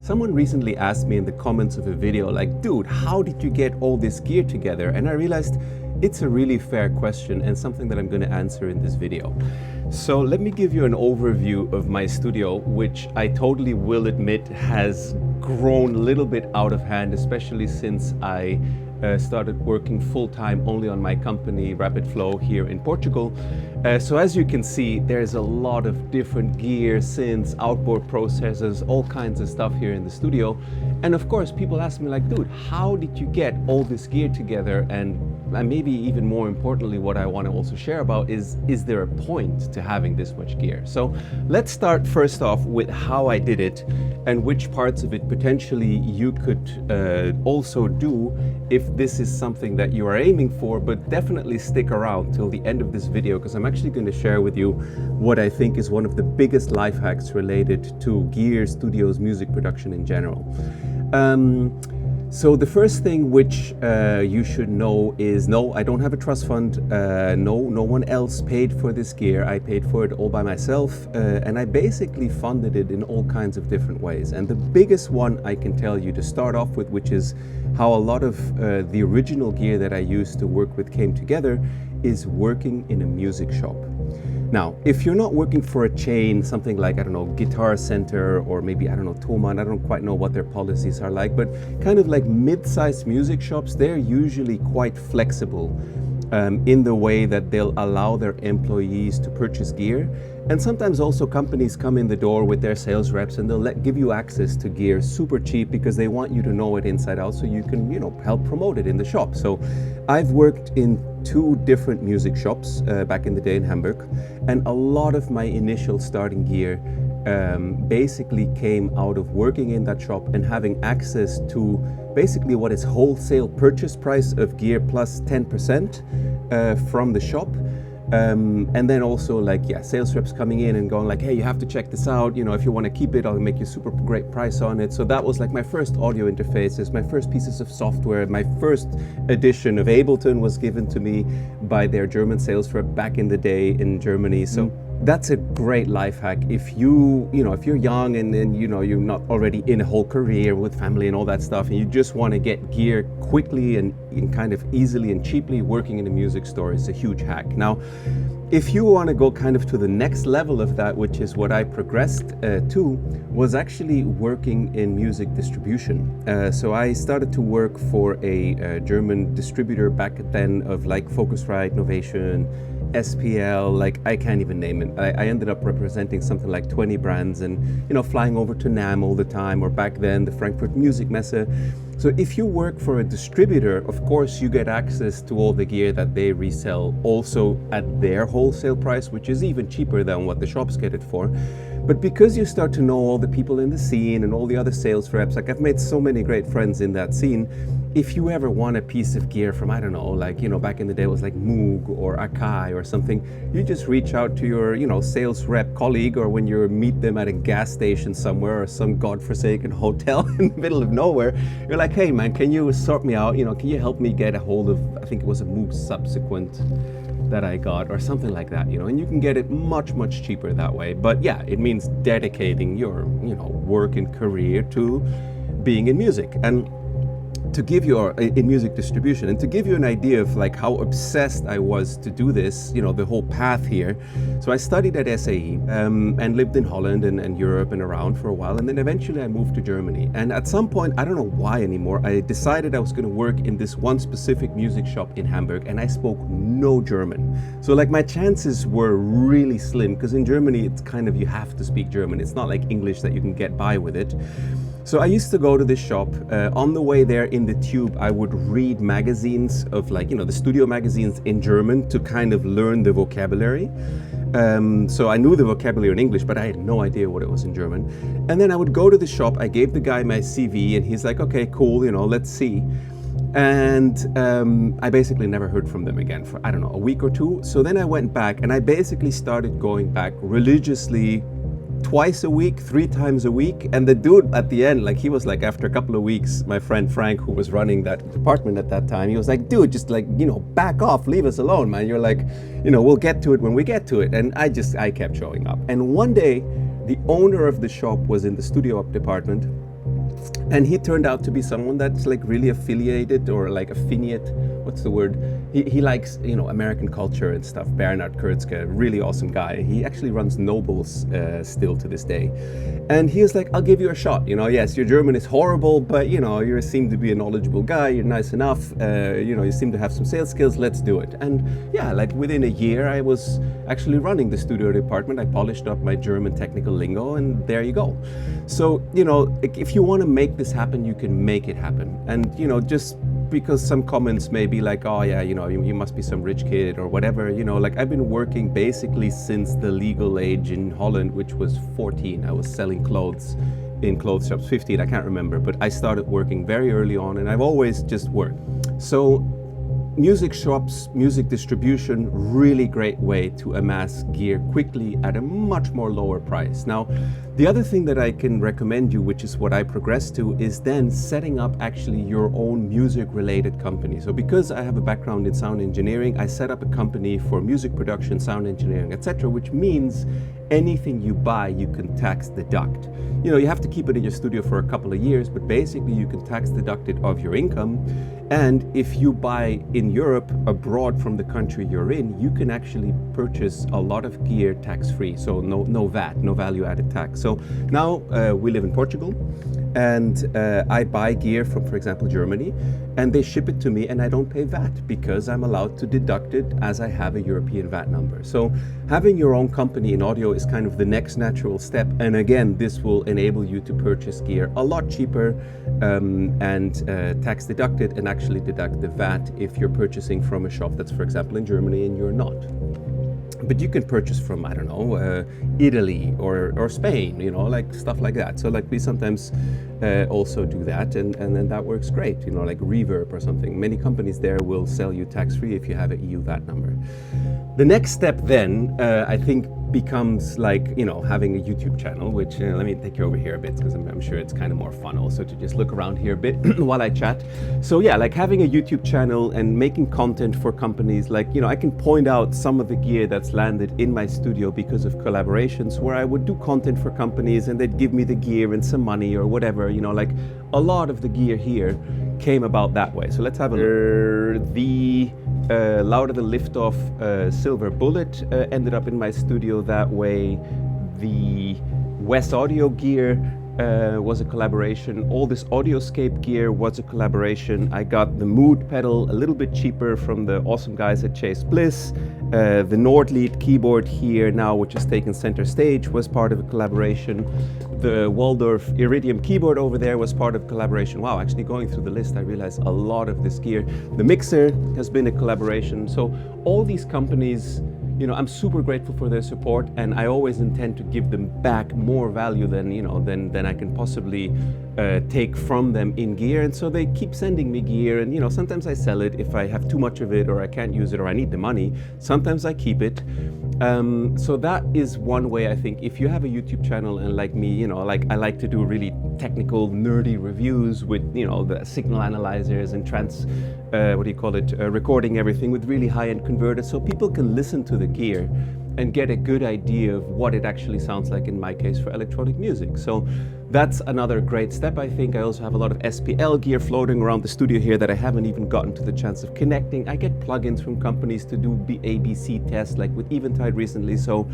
Someone recently asked me in the comments of a video, like, dude, how did you get all this gear together? And I realized it's a really fair question and something that I'm going to answer in this video. So let me give you an overview of my studio, which I totally will admit has grown a little bit out of hand, especially since I started working full-time only on my company Rapid Flow here in Portugal. So as you can see, there's a lot of different gear, synths, outboard processors, all kinds of stuff here in the studio. And of course, people ask me like, dude, how did you get all this gear together? And maybe even more importantly, what I want to also share about is there a point to having this much gear? So let's start first off with how I did it and which parts of it potentially you could also do if this is something that you are aiming for, but definitely stick around till the end of this video, because I'm actually going to share with you what I think is one of the biggest life hacks related to gear, studios, music production in general. So the first thing which you should know is, no, I don't have a trust fund. No one else paid for this gear. I paid for it all by myself, and I basically funded it in all kinds of different ways. And the biggest one I can tell you to start off with, which is how a lot of the original gear that I used to work with came together, is working in a music shop. Now, if you're not working for a chain, something like, I don't know, Guitar Center, or maybe, I don't know, Thomann, I don't quite know what their policies are like, but kind of like mid-sized music shops, they're usually quite flexible in the way that they'll allow their employees to purchase gear. And sometimes also companies come in the door with their sales reps and they'll give you access to gear super cheap because they want you to know it inside out so you can, help promote it in the shop. So I've worked in 2 different music shops back in the day in Hamburg, and a lot of my initial starting gear basically came out of working in that shop and having access to basically what is wholesale purchase price of gear plus 10% from the shop. And then also sales reps coming in and going like, hey, you have to check this out. If you want to keep it, I'll make you super great price on it. So that was like my first audio interfaces, my first pieces of software. My first edition of Ableton was given to me by their German sales rep back in the day in Germany. So that's a great life hack. If you're young and you're not already in a whole career with family and all that stuff, and you just want to get gear quickly and kind of easily and cheaply, working in a music store is a huge hack. Now, if you want to go kind of to the next level of that, which is what I progressed to, was actually working in music distribution. So I started to work for a German distributor back then of like Focusrite, Novation, SPL, I can't even name it. I ended up representing something like 20 brands and, flying over to NAMM all the time, or back then the Frankfurt Music Messe. So if you work for a distributor, of course you get access to all the gear that they resell also at their wholesale price, which is even cheaper than what the shops get it for. But because you start to know all the people in the scene and all the other sales reps, I've made so many great friends in that scene. If you ever want a piece of gear from, I don't know, back in the day it was like Moog or Akai or something, you just reach out to your, sales rep colleague, or when you meet them at a gas station somewhere or some godforsaken hotel in the middle of nowhere, you're like, hey man, can you sort me out? Can you help me get a hold of, I think it was a Moog Subsequent that I got or something like that, and you can get it much, much cheaper that way. But yeah, it means dedicating your, work and career to being in music. And to give you in music distribution, and to give you an idea of like how obsessed I was to do this, the whole path here. So I studied at SAE and lived in Holland and Europe and around for a while, and then eventually I moved to Germany. And at some point, I don't know why anymore, I decided I was going to work in this one specific music shop in Hamburg, and I spoke no German. So like my chances were really slim, because in Germany it's kind of, you have to speak German. It's not like English that you can get by with it. So I used to go to this shop. On the way there in the tube, I would read magazines of the studio magazines in German to kind of learn the vocabulary. So I knew the vocabulary in English, but I had no idea what it was in German. And then I would go to the shop, I gave the guy my CV, and he's like, okay, cool, let's see. And I basically never heard from them again for, I don't know, a week or 2. So then I went back and I basically started going back religiously twice a week, 3 times a week. And the dude at the end, he was like, after a couple of weeks, my friend Frank, who was running that department at that time, he was like, dude, just back off, leave us alone, man. You're like, we'll get to it when we get to it. And I kept showing up. And one day, the owner of the shop was in the studio up department, And he turned out to be someone that's like really affiliated or like affiniate. What's the word? He likes, you know, American culture and stuff. Bernard Kurzke, really awesome guy. He actually runs Nobles still to this day. And he was like, I'll give you a shot. You know, yes, your German is horrible, but you know, you seem to be a knowledgeable guy. You're nice enough. You know, you seem to have some sales skills. Let's do it. And yeah, like within a year, I was actually running the studio department. I polished up my German technical lingo, and there you go. So, you know, if you want to make this happen, you can make it happen. And, you know, just because some comments may be like, oh yeah, you know, you must be some rich kid or whatever, you know, like I've been working basically since the legal age in Holland, which was 14. I was selling clothes in clothes shops, 15, I can't remember, but I started working very early on, and I've always just worked. So music shops, music distribution, really great way to amass gear quickly at a much more lower price. Now, the other thing that I can recommend you, which is what I progressed to, is then setting up actually your own music related company. So because I have a background in sound engineering, I set up a company for music production, sound engineering, etc., which means anything you buy, you can tax deduct. You know, you have to keep it in your studio for a couple of years, but basically you can tax deduct it of your income. And if you buy in Europe, abroad from the country you're in, you can actually purchase a lot of gear tax-free. So no VAT, no value-added tax. So now we live in Portugal, and I buy gear from, for example, Germany, and they ship it to me, and I don't pay VAT because I'm allowed to deduct it as I have a European VAT number. So having your own company in audio is kind of the next natural step. And again, this will enable you to purchase gear a lot cheaper and tax deduct it and actually deduct the VAT if you're purchasing from a shop that's, for example, in Germany and you're not. But you can purchase from, I don't know, Italy or Spain, you know, like stuff like that. So like we sometimes also do that, and then that works great, you know, like Reverb or something. Many companies there will sell you tax-free if you have an EU VAT number. The next step then, I think, becomes like, you know, having a YouTube channel, which let me take you over here a bit because I'm sure it's kind of more fun also to just look around here a bit while I chat. So yeah, like having a YouTube channel and making content for companies, like, you know, I can point out some of the gear that's landed in my studio because of collaborations where I would do content for companies and they'd give me the gear and some money or whatever, you know, like a lot of the gear here came about that way. So let's have a look. The Louder the Liftoff Silver Bullet ended up in my studio that way. The West Audio gear was a collaboration. All this Audioscape gear was a collaboration. I got the Mood pedal a little bit cheaper from the awesome guys at Chase Bliss. The Nordlead keyboard here now, which is taken center stage, was part of a collaboration. The Waldorf Iridium keyboard over there was part of a collaboration. Wow, actually going through the list, I realized a lot of this gear. The mixer has been a collaboration. So all these companies, you know, I'm super grateful for their support, and I always intend to give them back more value than, you know, than I can possibly take from them in gear. And so they keep sending me gear, and, you know, sometimes I sell it if I have too much of it or I can't use it or I need the money. Sometimes I keep it. So that is one way. I think if you have a YouTube channel and like me, you know, like I like to do really technical, nerdy reviews with, you know, the signal analyzers and recording everything with really high-end converters, so people can listen to the gear and get a good idea of what it actually sounds like, in my case, for electronic music. So that's another great step, I think. I also have a lot of SPL gear floating around the studio here that I haven't even gotten to the chance of connecting. I get plugins from companies to do ABC tests, like with Eventide recently. So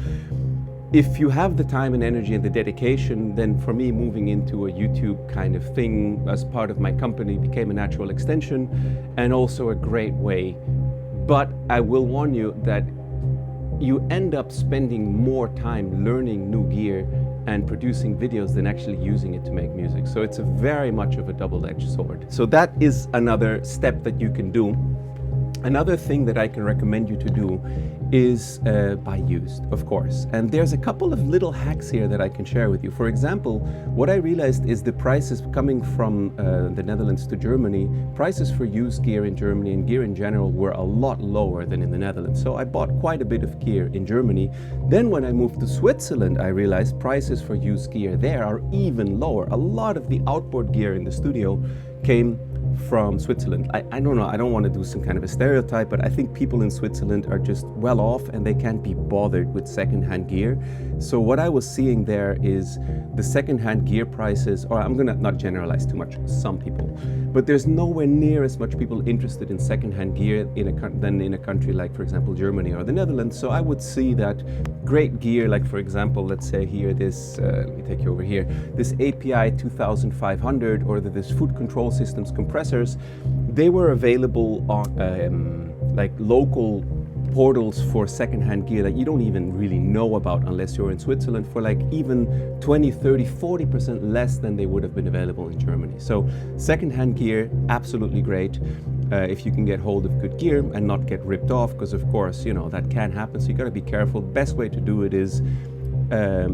if you have the time and energy and the dedication, then for me, moving into a YouTube kind of thing as part of my company became a natural extension and also a great way. But I will warn you that you end up spending more time learning new gear and producing videos than actually using it to make music. So it's a very much of a double-edged sword. So that is another step that you can do. Another thing that I can recommend you to do is buy used, of course. And there's a couple of little hacks here that I can share with you. For example, what I realized is the prices coming from the Netherlands to Germany, prices for used gear in Germany and gear in general were a lot lower than in the Netherlands. So I bought quite a bit of gear in Germany. Then when I moved to Switzerland, I realized prices for used gear there are even lower. A lot of the outboard gear in the studio came from Switzerland. I don't know, I don't want to do some kind of a stereotype, but I think people in Switzerland are just well off and they can't be bothered with secondhand gear. So what I was seeing there is the secondhand gear prices, or I'm gonna not generalize too much, some people, but there's nowhere near as much people interested in secondhand gear than in a country like, for example, Germany or the Netherlands. So I would see that great gear, like for example, let's say here this, let me take you over here, this API 2500 or this food control systems compressors, they were available on like local portals for secondhand gear that you don't even really know about unless you're in Switzerland for like even 20, 30, 40% less than they would have been available in Germany. So secondhand gear, absolutely great. If you can get hold of good gear and not get ripped off, because of course, you know, that can happen. So you got to be careful. Best way to do it is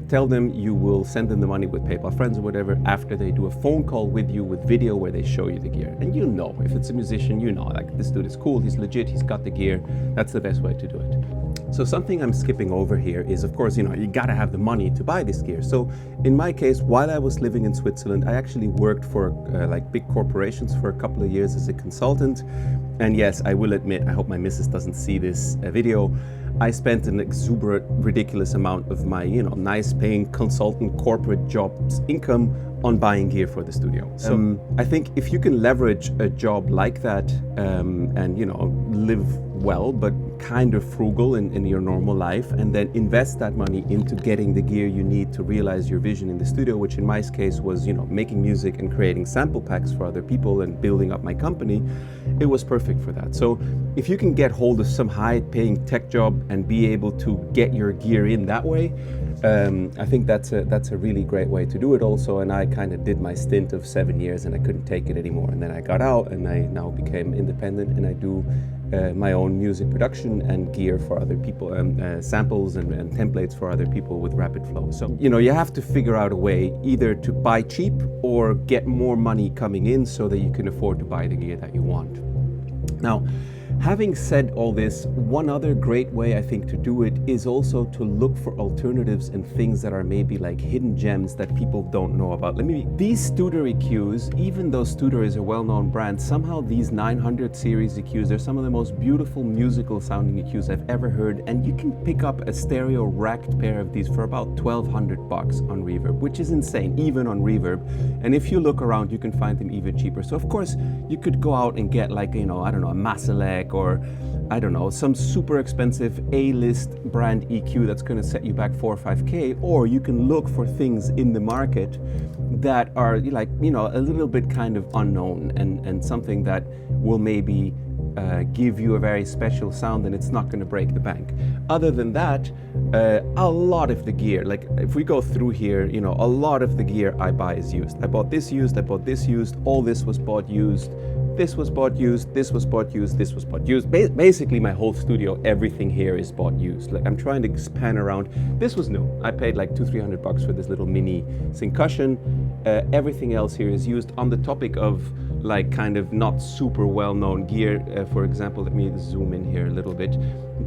tell them you will send them the money with PayPal Friends or whatever after they do a phone call with you with video where they show you the gear. And you know, if it's a musician, you know, like this dude is cool, he's legit, he's got the gear. That's the best way to do it. So something I'm skipping over here is, of course, you know, you gotta have the money to buy this gear. So in my case, while I was living in Switzerland, I actually worked for like big corporations for a couple of years as a consultant. And yes, I will admit, I hope my missus doesn't see this video, I spent an exuberant, ridiculous amount of my, you know, nice paying consultant corporate jobs income on buying gear for the studio. So I think if you can leverage a job like that and, you know, live well, but kind of frugal in your normal life, and then invest that money into getting the gear you need to realize your vision in the studio, which in my case was, you know, making music and creating sample packs for other people and building up my company, it was perfect for that. So if you can get hold of some high-paying tech job and be able to get your gear in that way, I think that's a really great way to do it also. And I kind of did my stint of 7 years and I couldn't take it anymore. And then I got out and I now became independent and I do my own music production and gear for other people, samples and templates for other people with Rapid Flow. So, you know, you have to figure out a way either to buy cheap or get more money coming in so that you can afford to buy the gear that you want. Now, having said all this, one other great way I think to do it is also to look for alternatives and things that are maybe like hidden gems that people don't know about. These Studer EQs, even though Studer is a well-known brand, somehow these 900 series EQs, they're some of the most beautiful musical sounding EQs I've ever heard, and you can pick up a stereo racked pair of these for about $1,200 on Reverb, which is insane, even on Reverb. And if you look around, you can find them even cheaper. So of course, you could go out and get like, you know, I don't know, a Maselec or I don't know, some super expensive A-list brand EQ that's going to set you back 4 or 5K, or you can look for things in the market that are like, you know, a little bit kind of unknown and something that will maybe give you a very special sound and it's not going to break the bank. Other than that, a lot of the gear, like if we go through here, you know, a lot of the gear I buy is used. I bought this used, I bought this used, all this was bought used. This was bought used, this was bought used, this was bought used. Basically my whole studio, everything here is bought used. Like I'm trying to span around. This was new. I paid like $200-300 for this little mini Syncussion. Everything else here is used. On the topic of like kind of not super well-known gear, for example, let me zoom in here a little bit.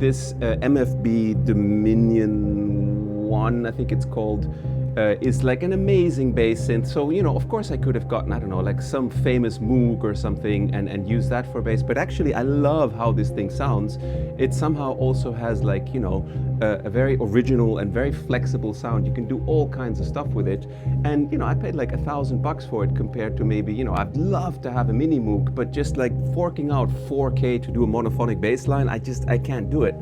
This MFB Dominion 1, I think it's called, is like an amazing bass synth. So, you know, of course I could have gotten, I don't know, like some famous Moog or something and use that for bass. But actually I love how this thing sounds. It somehow also has like, you know, a very original and very flexible sound. You can do all kinds of stuff with it. And, you know, I paid like $1,000 for it compared to maybe, you know, I'd love to have a mini Moog, but just like forking out 4K to do a monophonic bass line, I can't do it.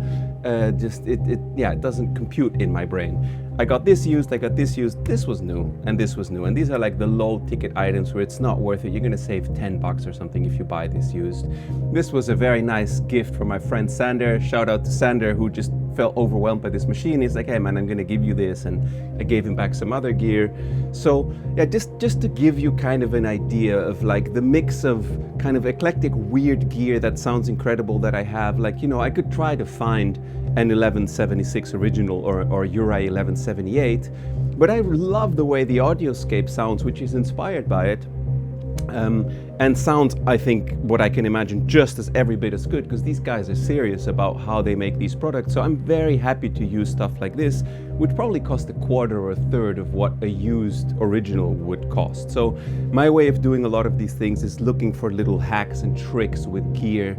It doesn't compute in my brain. I got this used, I got this used, this was new, and this was new. And these are like the low ticket items where it's not worth it. You're gonna save $10 or something if you buy this used. This was a very nice gift from my friend Sander. Shout out to Sander, who just felt overwhelmed by this machine. He's like, hey man, I'm gonna give you this. And I gave him back some other gear. So yeah, just to give you kind of an idea of like the mix of kind of eclectic weird gear that sounds incredible that I have. Like, you know, I could try to find an 1176 original or Uri 1178, but I love the way the Audioscape sounds, which is inspired by it. And sounds, I think, what I can imagine, just as every bit as good, because these guys are serious about how they make these products. So I'm very happy to use stuff like this, which probably cost a quarter or a third of what a used original would cost. So my way of doing a lot of these things is looking for little hacks and tricks with gear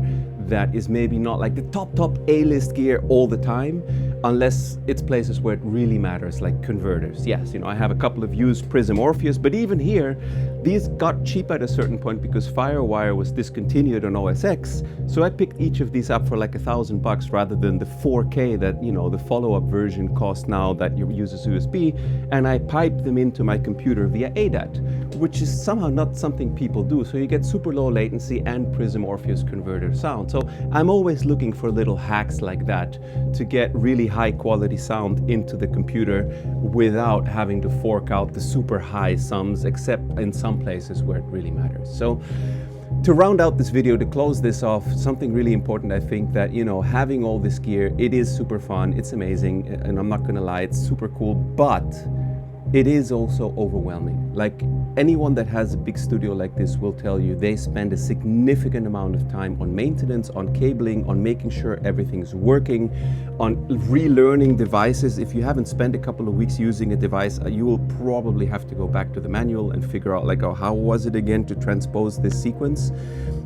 that is maybe not like the top A-list gear all the time, unless it's places where it really matters, like converters. Yes, you know, I have a couple of used Prism Orpheus, but even here, these got cheap at a certain point because FireWire was discontinued on OS X. So I picked each of these up for like $1,000 rather than the 4K that, you know, the follow-up version costs now that uses USB, and I piped them into my computer via ADAT, which is somehow not something people do. So you get super low latency and Prism Orpheus converter sound. So I'm always looking for little hacks like that to get really high quality sound into the computer without having to fork out the super high sums, except in some places where it really matters. So to round out this video, to close this off, something really important, I think that, you know, having all this gear, it is super fun, it's amazing, and I'm not gonna lie, it's super cool, but it is also overwhelming. Like anyone that has a big studio like this will tell you, they spend a significant amount of time on maintenance, on cabling, on making sure everything's working, on relearning devices. If you haven't spent a couple of weeks using a device, you will probably have to go back to the manual and figure out like, oh, how was it again to transpose this sequence?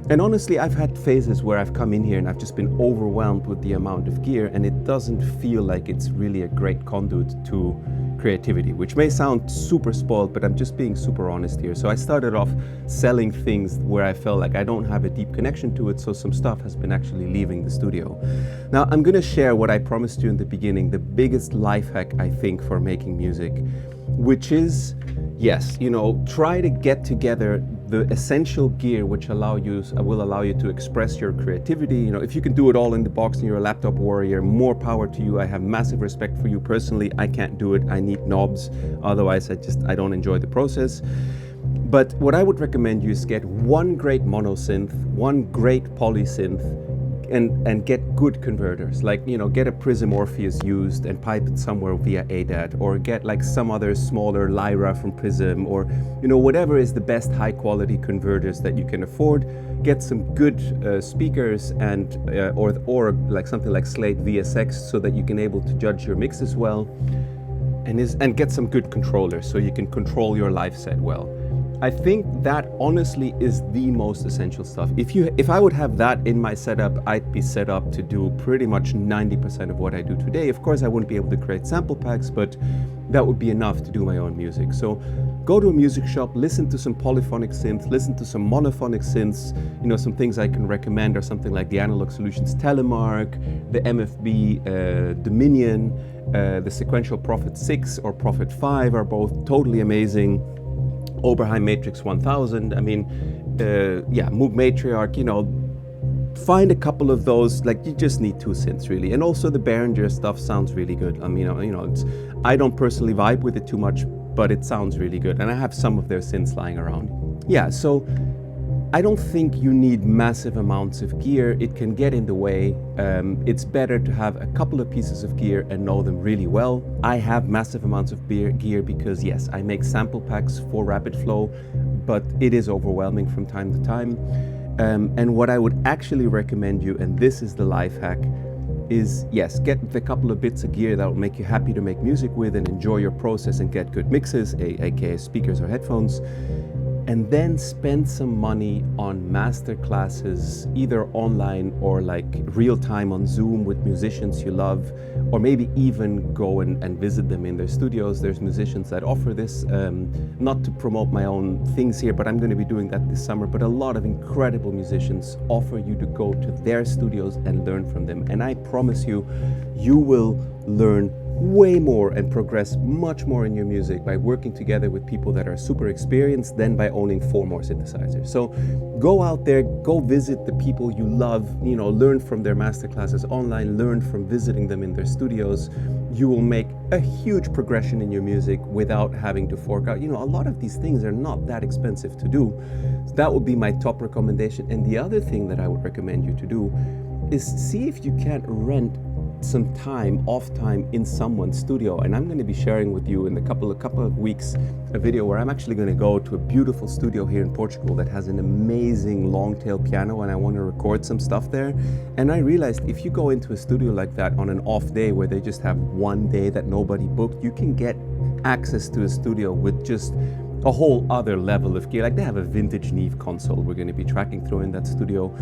And honestly, I've had phases where I've come in here and I've just been overwhelmed with the amount of gear, and it doesn't feel like it's really a great conduit to creativity, which may sound super spoiled, but I'm just being super honest here. So I started off selling things where I felt like I don't have a deep connection to it, so some stuff has been actually leaving the studio. Now I'm gonna share what I promised you in the beginning, the biggest life hack I think for making music, which is, yes, you know, try to get together the essential gear which will allow you to express your creativity. You know, if you can do it all in the box and you're a laptop warrior, more power to you. I have massive respect for you personally. I can't do it. I need knobs. Otherwise, I don't enjoy the process. But what I would recommend you is get one great mono synth, one great poly synth, and get good converters. Like, you know, get a Prism Orpheus used and pipe it somewhere via ADAT, or get like some other smaller Lyra from Prism, or, you know, whatever is the best high quality converters that you can afford. Get some good speakers and or like something like Slate VSX, so that you can able to judge your mixes well, and get some good controllers so you can control your live set well. I think that honestly is the most essential stuff. If I would have that in my setup, I'd be set up to do pretty much 90% of what I do today. Of course, I wouldn't be able to create sample packs, but that would be enough to do my own music. So go to a music shop, listen to some polyphonic synths, listen to some monophonic synths. You know, some things I can recommend are something like the Analog Solutions Telemark, the MFB Dominion, the Sequential Prophet 6 or Prophet 5 are both totally amazing. Oberheim Matrix 1000, I mean, yeah, Moog Matriarch, you know, find a couple of those. Like, you just need two synths really. And also the Behringer stuff sounds really good. I mean, you know, I don't personally vibe with it too much, but it sounds really good. And I have some of their synths lying around. Yeah, so I don't think you need massive amounts of gear. It can get in the way. It's better to have a couple of pieces of gear and know them really well. I have massive amounts of gear because, yes, I make sample packs for Rapid Flow, but it is overwhelming from time to time. And what I would actually recommend you, and this is the life hack, is, yes, get the couple of bits of gear that will make you happy to make music with and enjoy your process and get good mixes, aka speakers or headphones. And then spend some money on master classes, either online or like real time on Zoom with musicians you love, or maybe even go and visit them in their studios. There's musicians that offer this, not to promote my own things here, but I'm going to be doing that this summer. But a lot of incredible musicians offer you to go to their studios and learn from them. And I promise you, you will learn way more and progress much more in your music by working together with people that are super experienced than by owning 4 more synthesizers. So go out there, go visit the people you love, you know, learn from their masterclasses online, learn from visiting them in their studios. You will make a huge progression in your music without having to fork out. You know, a lot of these things are not that expensive to do. So that would be my top recommendation. And the other thing that I would recommend you to do is see if you can't rent some time, off time in someone's studio. And I'm going to be sharing with you in a couple of weeks a video where I'm actually going to go to a beautiful studio here in Portugal that has an amazing long tail piano, and I want to record some stuff there. And I realized if you go into a studio like that on an off day where they just have one day that nobody booked, you can get access to a studio with just a whole other level of gear. Like they have a vintage Neve console we're going to be tracking through in that studio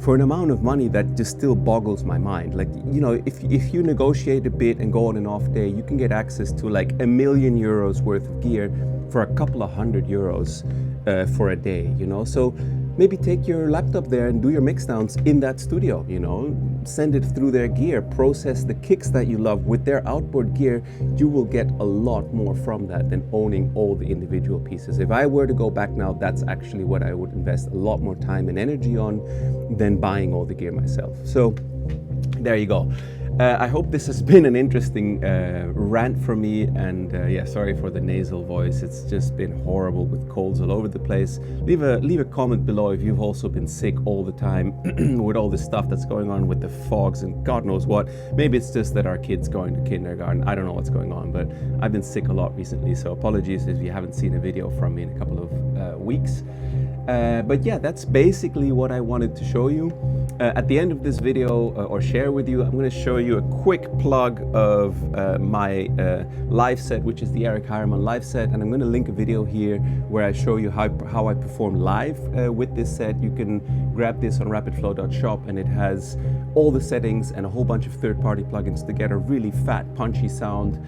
for an amount of money that just still boggles my mind. Like, you know, if you negotiate a bit and go on an off day, you can get access to like €1 million worth of gear for a couple of €100 for a day, you know. So maybe take your laptop there and do your mix downs in that studio, you know, send it through their gear, process the kicks that you love with their outboard gear. You will get a lot more from that than owning all the individual pieces. If I were to go back now, that's actually what I would invest a lot more time and energy on than buying all the gear myself. So there you go. I hope this has been an interesting rant for me, and yeah, sorry for the nasal voice. It's just been horrible with colds all over the place. Leave a comment below if you've also been sick all the time with all this stuff that's going on with the fogs and God knows what. Maybe it's just that our kids going to kindergarten. I don't know what's going on, but I've been sick a lot recently, so apologies if you haven't seen a video from me in a couple of weeks. But yeah, that's basically what I wanted to show you. At the end of this video, or share with you, I'm going to show you a quick plug of my live set, which is the Eric Heiermann live set, and I'm going to link a video here where I show you how I perform live with this set. You can grab this on rapidflow.shop, and it has all the settings and a whole bunch of third-party plugins to get a really fat, punchy sound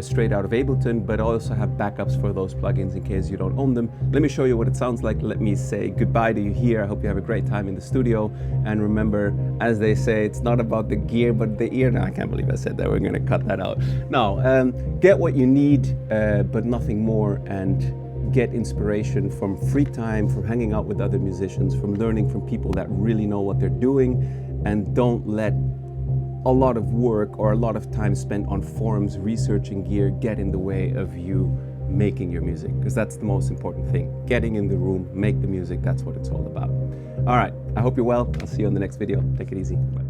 straight out of Ableton, but I also have backups for those plugins in case you don't own them. Let me show you what it sounds like. Let me say goodbye to you here. I hope you have a great time in the studio, and remember, as they say, it's not about the gear but the ear. No, I can't believe I said that. We're going to cut that out. No, get what you need, but nothing more, and get inspiration from free time, from hanging out with other musicians, from learning from people that really know what they're doing, and don't let a lot of work or a lot of time spent on forums researching gear get in the way of you making your music, because that's the most important thing. Getting in the room, make the music, that's what it's all about. All right, I hope you're well. I'll see you on the next video. Take it easy. Bye.